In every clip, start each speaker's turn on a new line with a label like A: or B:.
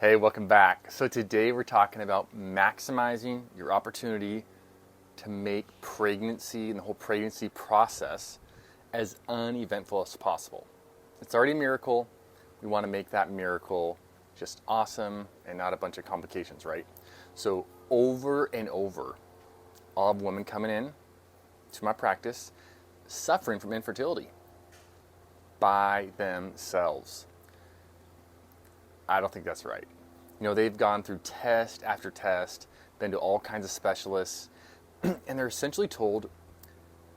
A: Hey, welcome back. So today we're talking about maximizing your opportunity to make pregnancy and the whole pregnancy process as uneventful as possible. It's already a miracle. We want to make that miracle just awesome and not a bunch of complications, right? So over and over, I'll have women coming in to my practice suffering from infertility by themselves. I don't think that's right. You know, they've gone through test after test, been to all kinds of specialists, and they're essentially told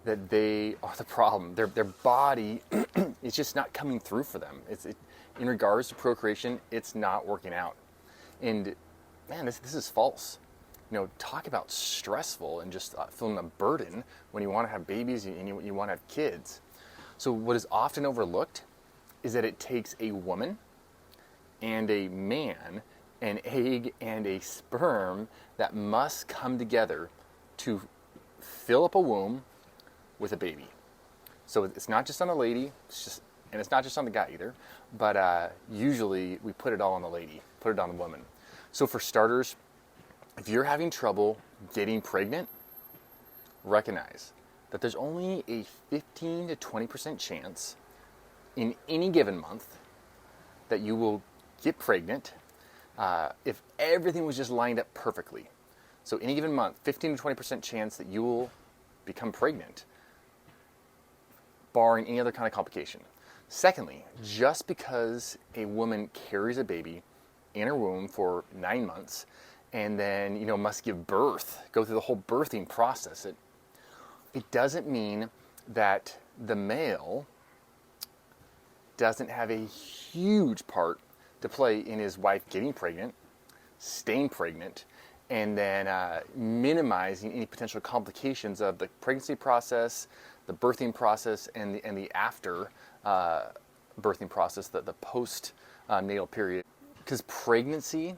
A: that they are the problem. Their body is just not coming through for them. In regards to procreation, it's not working out. And man, this is false. You know, talk about stressful and just feeling a burden when you want to have babies and you want to have kids. So what is often overlooked is that it takes a woman and a man, an egg and a sperm that must come together to fill up a womb with a baby. So it's not just on the lady, and it's not just on the guy either, but usually we put it all on the lady, put it on the woman. So for starters, if you're having trouble getting pregnant, recognize that there's only a 15 to 20% chance in any given month that you will get pregnant if everything was just lined up perfectly. So any given month, 15 to 20% chance that you will become pregnant, barring any other kind of complication. Secondly, just because a woman carries a baby in her womb for 9 months and then, must give birth, go through the whole birthing process, it doesn't mean that the male doesn't have a huge part to play in his wife getting pregnant, staying pregnant, and then minimizing any potential complications of the pregnancy process, the birthing process, and the after birthing process, the post natal period. Because pregnancy,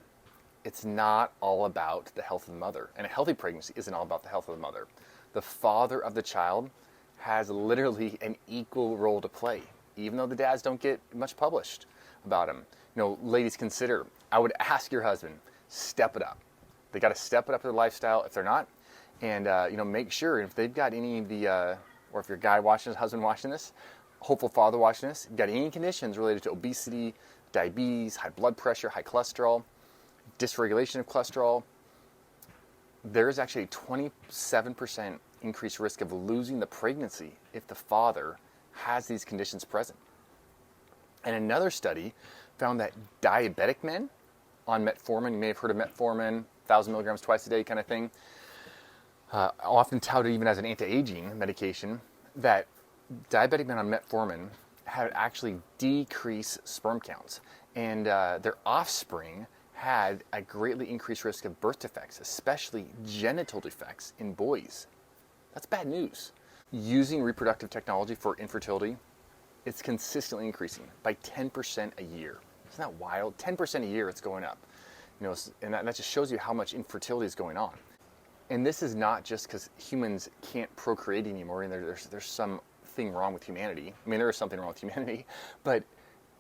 A: it's not all about the health of the mother, and a healthy pregnancy isn't all about the health of the mother. The father of the child has literally an equal role to play, even though the dads don't get much published about him. Ladies, consider, I would ask your husband, step it up. They got to step it up to their lifestyle if they're not, and make sure if they've got any of the, or if your guy watching this, husband watching this, hopeful father watching this, got any conditions related to obesity, diabetes, high blood pressure, high cholesterol, dysregulation of cholesterol, there is actually a 27% increased risk of losing the pregnancy if the father has these conditions present. And another study found that diabetic men on metformin, you may have heard of metformin, 1,000 milligrams twice a day kind of thing, often touted even as an anti-aging medication, that diabetic men on metformin had actually decreased sperm counts, and their offspring had a greatly increased risk of birth defects, especially genital defects in boys. That's bad news. Using reproductive technology for infertility, it's consistently increasing by 10% a year. Isn't that wild? 10% a year it's going up. And that just shows you how much infertility is going on. And this is not just because humans can't procreate anymore and there's something wrong with humanity. I mean, there is something wrong with humanity, but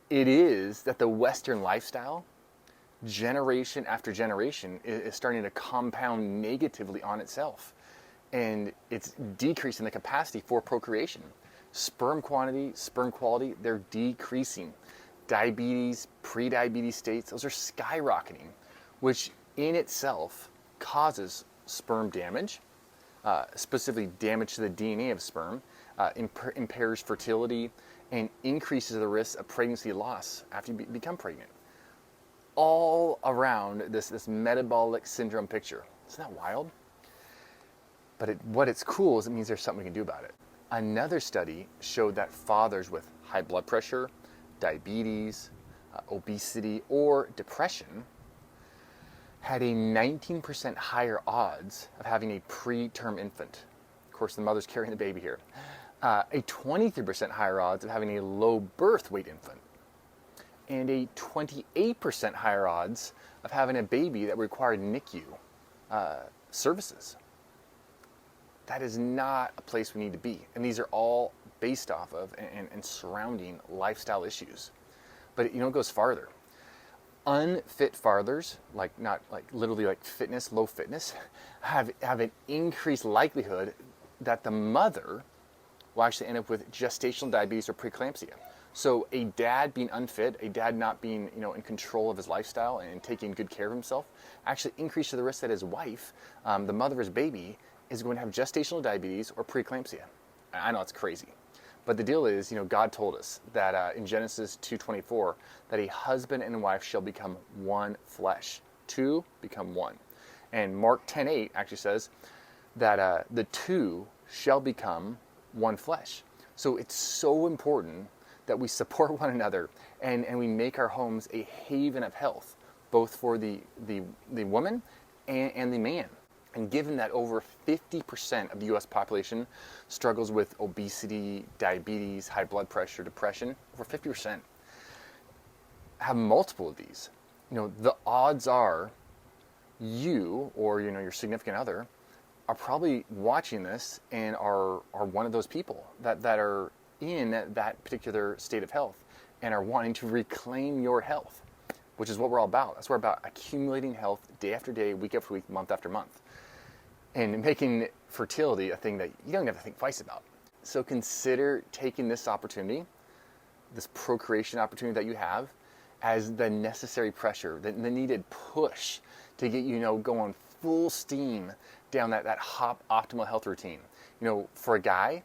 A: it is that the Western lifestyle, generation after generation, is starting to compound negatively on itself. And it's decreasing the capacity for procreation. Sperm quantity, sperm quality, they're decreasing. Diabetes, pre-diabetes states, those are skyrocketing, which in itself causes sperm damage, specifically damage to the DNA of sperm, impairs fertility, and increases the risk of pregnancy loss after you become pregnant. All around this metabolic syndrome picture. Isn't that wild? But what it's cool is it means there's something we can do about it. Another study showed that fathers with high blood pressure, diabetes, obesity, or depression had a 19% higher odds of having a preterm infant. Of course, the mother's carrying the baby here. A 23% higher odds of having a low birth weight infant. And a 28% higher odds of having a baby that required NICU services. That is not a place we need to be. And these are all based off of and surrounding lifestyle issues. But it goes farther. Unfit fathers, like not like literally like fitness, low fitness, have an increased likelihood that the mother will actually end up with gestational diabetes or preeclampsia. So a dad being unfit, a dad not being in control of his lifestyle and taking good care of himself, actually increases the risk that his wife, the mother of his baby, is going to have gestational diabetes or preeclampsia. I know it's crazy. But the deal is, God told us that in Genesis 2:24, that a husband and wife shall become one flesh. Two become one. And Mark 10:8 actually says that the two shall become one flesh. So it's so important that we support one another and we make our homes a haven of health, both for the woman and the man. And given that over 50% of the U.S. population struggles with obesity, diabetes, high blood pressure, depression, over 50% have multiple of these. The odds are you or your significant other are probably watching this and are one of those people that are in that particular state of health and are wanting to reclaim your health, which is what we're all about. That's what we're about, accumulating health day after day, week after week, month after month, and making fertility a thing that you don't have to think twice about. So consider taking this opportunity, this procreation opportunity that you have, as the necessary pressure, the needed push to get going full steam down that optimal health routine. For a guy,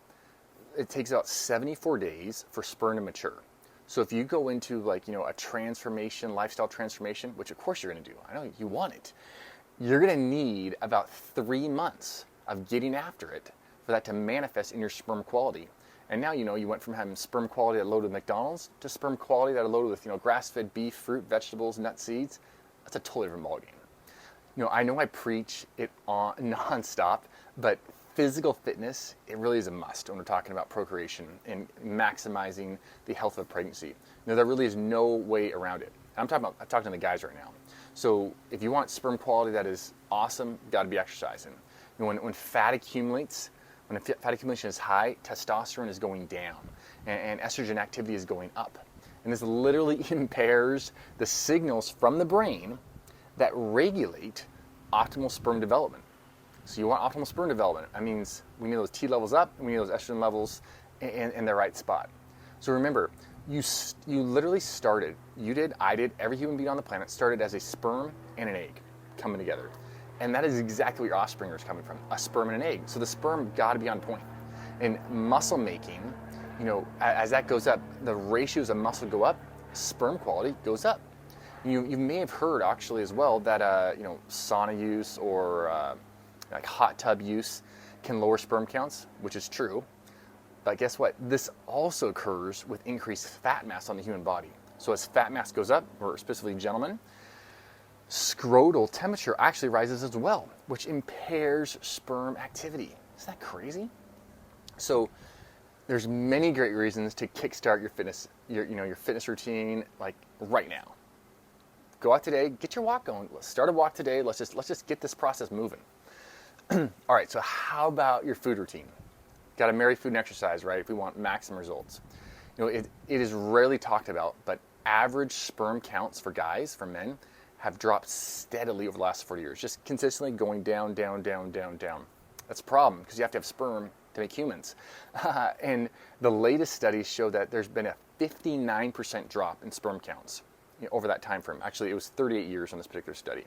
A: it takes about 74 days for sperm to mature. So if you go into a transformation, lifestyle transformation, which of course you're going to do, I know you want it, you're going to need about 3 months of getting after it for that to manifest in your sperm quality. And now you went from having sperm quality that loaded with McDonald's to sperm quality that are loaded with grass-fed beef, fruit, vegetables, nuts, seeds. That's a totally different ballgame. I know I preach it on nonstop, but physical fitness, it really is a must when we're talking about procreation and maximizing the health of pregnancy. There really is no way around it. I'm talking to the guys right now. So if you want sperm quality that is awesome, you've got to be exercising. When fat accumulates, when fat accumulation is high, testosterone is going down and estrogen activity is going up. And this literally impairs the signals from the brain that regulate optimal sperm development. So you want optimal sperm development. That means we need those T levels up and we need those estrogen levels in the right spot. So remember, you literally started, I did, every human being on the planet started as a sperm and an egg coming together. And that is exactly where your offspring is coming from, a sperm and an egg. So the sperm got to be on point. And muscle making, as that goes up, the ratios of muscle go up, sperm quality goes up. You may have heard actually as well that sauna use or like hot tub use can lower sperm counts, which is true. But guess what? This also occurs with increased fat mass on the human body. So as fat mass goes up, or specifically gentlemen, scrotal temperature actually rises as well, which impairs sperm activity. Isn't that crazy? So there's many great reasons to kickstart your fitness, your fitness routine, like right now. Go out today, get your walk going. Let's start a walk today. Let's just get this process moving. All right, so how about your food routine? Got to marry food and exercise, right? If we want maximum results. It is rarely talked about, but average sperm counts for guys, for men, have dropped steadily over the last 40 years, just consistently going down, down, down, down, down. That's a problem because you have to have sperm to make humans. And the latest studies show that there's been a 59% drop in sperm counts over that time frame. Actually, it was 38 years on this particular study.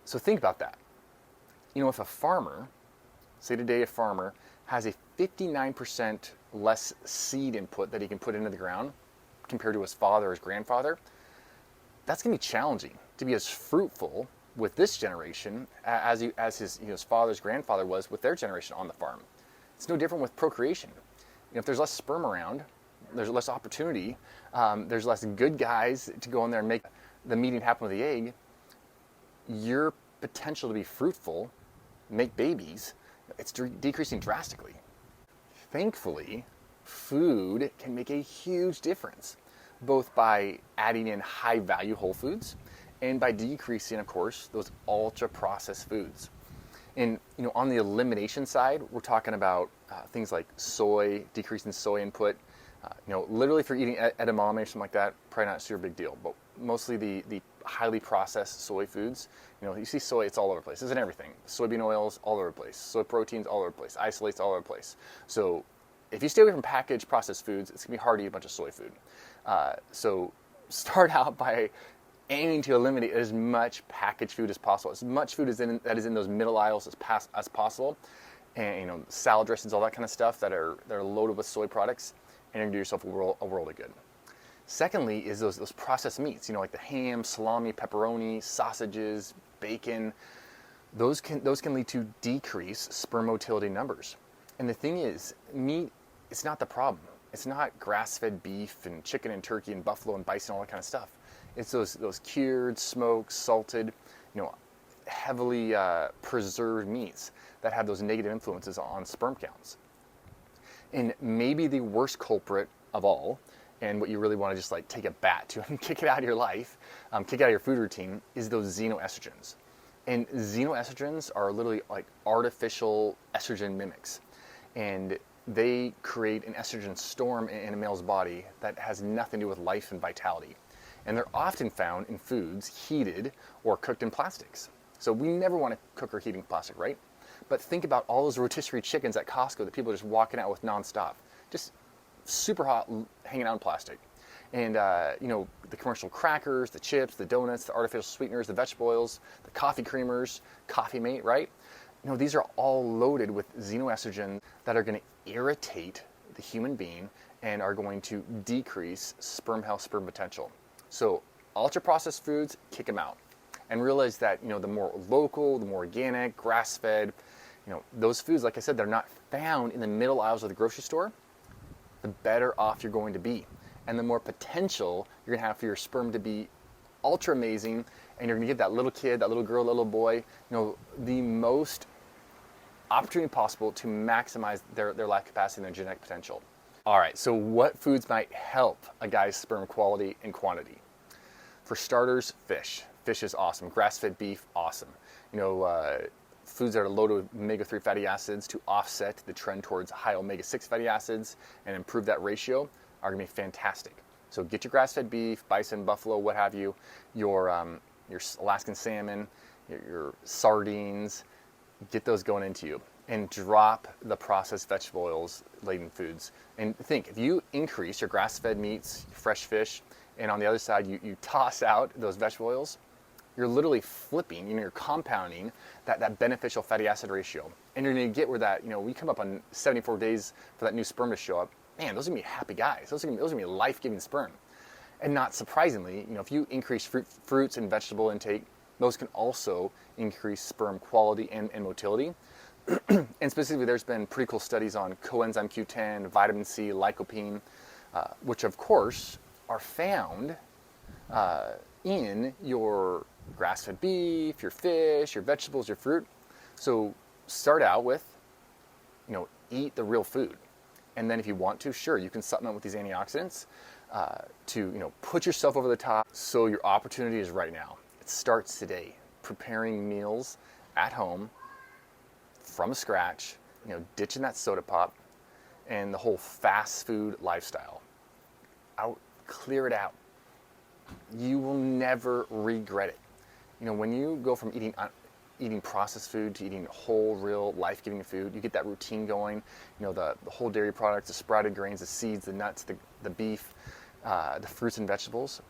A: So think about that. If a farmer, say today a farmer, has a 59% less seed input that he can put into the ground compared to his father or his grandfather, that's going to be challenging to be as fruitful with this generation as his father's grandfather was with their generation on the farm. It's no different with procreation. If there's less sperm around, there's less opportunity, there's less good guys to go in there and make the meeting happen with the egg, your potential to be fruitful, make babies, it's decreasing drastically. Thankfully, food can make a huge difference, both by adding in high-value whole foods and by decreasing, of course, those ultra-processed foods. And on the elimination side, we're talking about things like soy, decreasing soy input. Literally if you're eating edamame or something like that, probably not a super big deal. But mostly the highly processed soy foods. You see soy, it's all over the place. It's in everything. Soybean oils, all over the place. Soy proteins, all over the place. Isolates, all over the place. So if you stay away from packaged processed foods, it's going to be hard to eat a bunch of soy food. So start out by aiming to eliminate as much packaged food as possible. As much food that is in those middle aisles as possible. And salad dressings, all that kind of stuff that are loaded with soy products, and you're going to do yourself a world of good. Secondly is those processed meats, like the ham, salami, pepperoni, sausages, bacon. Those can lead to decreased sperm motility numbers. And the thing is, meat, it's not the problem. It's not grass-fed beef and chicken and turkey and buffalo and bison, all that kind of stuff. It's those cured, smoked, salted, heavily preserved meats that have those negative influences on sperm counts. And maybe the worst culprit of all, and what you really want to just take a bat to and kick it out of your life, kick it out of your food routine, is those xenoestrogens. And xenoestrogens are literally like artificial estrogen mimics. And they create an estrogen storm in a male's body that has nothing to do with life and vitality. And they're often found in foods heated or cooked in plastics. So we never want to cook or heat in plastic, right? But think about all those rotisserie chickens at Costco that people are just walking out with nonstop. Just super hot, hanging out in plastic. And, the commercial crackers, the chips, the donuts, the artificial sweeteners, the vegetable oils, the coffee creamers, Coffee Mate, right? These are all loaded with xenoestrogen that are going to irritate the human being and are going to decrease sperm health, sperm potential. So ultra-processed foods, kick them out. And realize that, the more local, the more organic, grass-fed, those foods, like I said, they're not found in the middle aisles of the grocery store, the better off you're going to be. And the more potential you're going to have for your sperm to be ultra amazing, and you're going to give that little kid, that little girl, that little boy, the most opportunity possible to maximize their life capacity and their genetic potential. All right, so what foods might help a guy's sperm quality and quantity? For starters, fish. Fish is awesome. Grass-fed beef, awesome. Foods that are loaded with omega-3 fatty acids to offset the trend towards high omega-6 fatty acids and improve that ratio are going to be fantastic. So get your grass-fed beef, bison, buffalo, what have you, your Alaskan salmon, your sardines, get those going into you. And drop the processed vegetable oils laden foods. And think, if you increase your grass-fed meats, fresh fish, and on the other side you toss out those vegetable oils, you're literally flipping, you're compounding that beneficial fatty acid ratio. And you're going to get where that, we come up on 74 days for that new sperm to show up. Man, those are going to be happy guys. Those are going to be life-giving sperm. And not surprisingly, if you increase fruits and vegetable intake, those can also increase sperm quality and motility. And specifically, there's been pretty cool studies on coenzyme Q10, vitamin C, lycopene, which of course are found in your grass-fed beef, your fish, your vegetables, your fruit. So start out with, eat the real food. And then if you want to, sure, you can supplement with these antioxidants to, put yourself over the top. So your opportunity is right now. It starts today, preparing meals at home from scratch, ditching that soda pop and the whole fast food lifestyle. Clear it out. You will never regret it. When you go from eating processed food to eating whole, real, life-giving food, you get that routine going. The whole dairy products, the sprouted grains, the seeds, the nuts, the beef, the fruits and vegetables.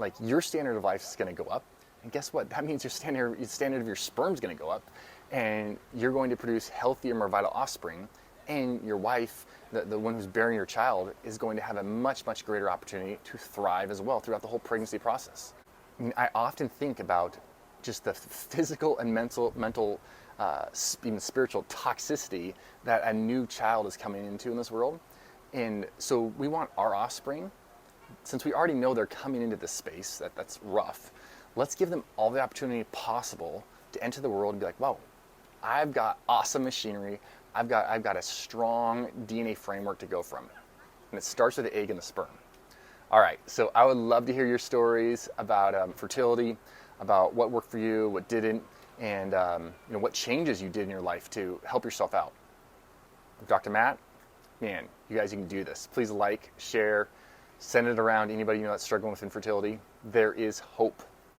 A: Like, your standard of life is going to go up. And guess what? That means your standard of your sperm is going to go up. And you're going to produce healthier, more vital offspring. And your wife, the one who's bearing your child, is going to have a much, much greater opportunity to thrive as well throughout the whole pregnancy process. I often think about just the physical and mental, even spiritual toxicity that a new child is coming into in this world. And so we want our offspring, since we already know they're coming into this space that's rough, let's give them all the opportunity possible to enter the world and be like, wow, I've got awesome machinery. I've got a strong DNA framework to go from. And it starts with the egg and the sperm. All right, so I would love to hear your stories about fertility, about what worked for you, what didn't, and what changes you did in your life to help yourself out. Dr. Matt, you can do this. Please like, share, send it around to anybody that's struggling with infertility. there is hope.